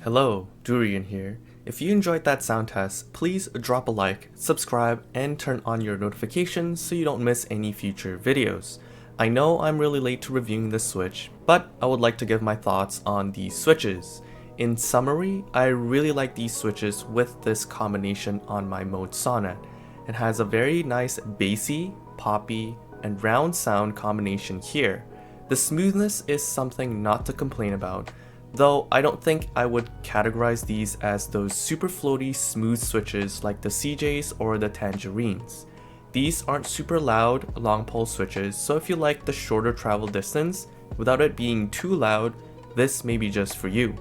Hello, Durian here. If you enjoyed that sound test, please drop a like, subscribe, and turn on your notifications so you don't miss any future videos. I know I'm really late to reviewing this switch, but I would like to give my thoughts on these switches. In summary, I really like these switches with this combination on my mode Sonnet. It has a very nice bassy, poppy, and round sound combination here. The smoothness is something not to complain about, though I don't think I would categorize these as those super floaty smooth switches like the CJs or the Tangerines. These aren't super loud long pole switches, so if you like the shorter travel distance without it being too loud, this may be just for you.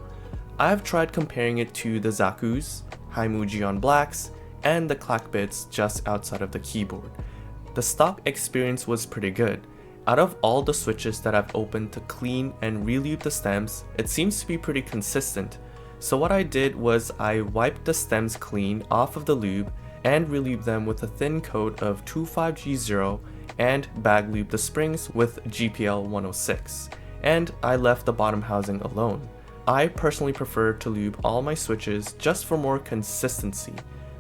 I've tried comparing it to the Zaku's, Haimuji opblacks, and the clack bits just outside of the keyboard. The stock experience was pretty good. Out of all the switches that I've opened to clean and relube the stems, it seems to be pretty consistent. So what I did was I wiped the stems clean off of the lube and relube them with a thin coat of 25G0 and bag lube the springs with GPL 106. And I left the bottom housing alone. I personally prefer to lube all my switches just for more consistency.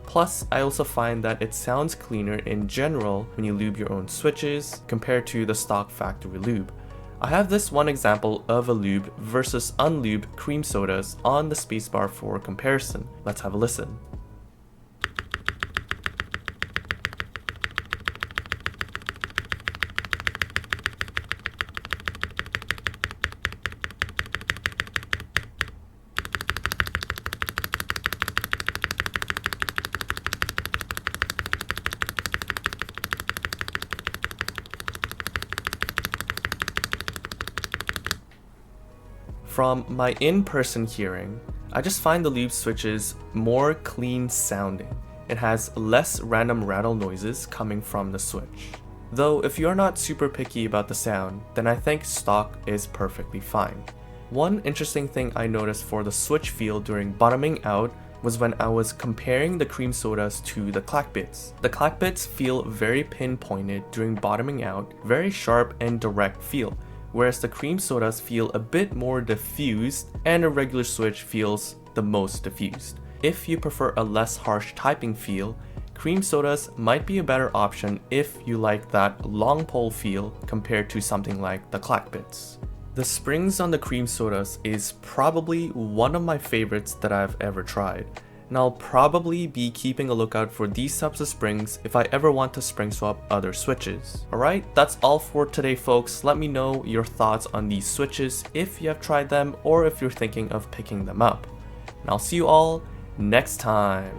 Plus, I also find that it sounds cleaner in general when you lube your own switches compared to the stock factory lube. I have this one example of a lubed versus unlubed cream sodas on the spacebar for comparison. Let's have a listen. From my in-person hearing, I just find the lube switches more clean sounding. It has less random rattle noises coming from the switch. Though if you're not super picky about the sound, then I think stock is perfectly fine. One interesting thing I noticed for the switch feel during bottoming out was when I was comparing the cream sodas to the clack bits. The clack bits feel very pinpointed during bottoming out, very sharp and direct feel, whereas the cream sodas feel a bit more diffused and a regular switch feels the most diffused. If you prefer a less harsh typing feel, cream sodas might be a better option if you like that long pole feel compared to something like the clack bits. The springs on the cream sodas is probably one of my favorites that I've ever tried, and I'll probably be keeping a lookout for these types of springs if I ever want to spring swap other switches. Alright, that's all for today folks. Let me know your thoughts on these switches if you have tried them or if you're thinking of picking them up. And I'll see you all next time.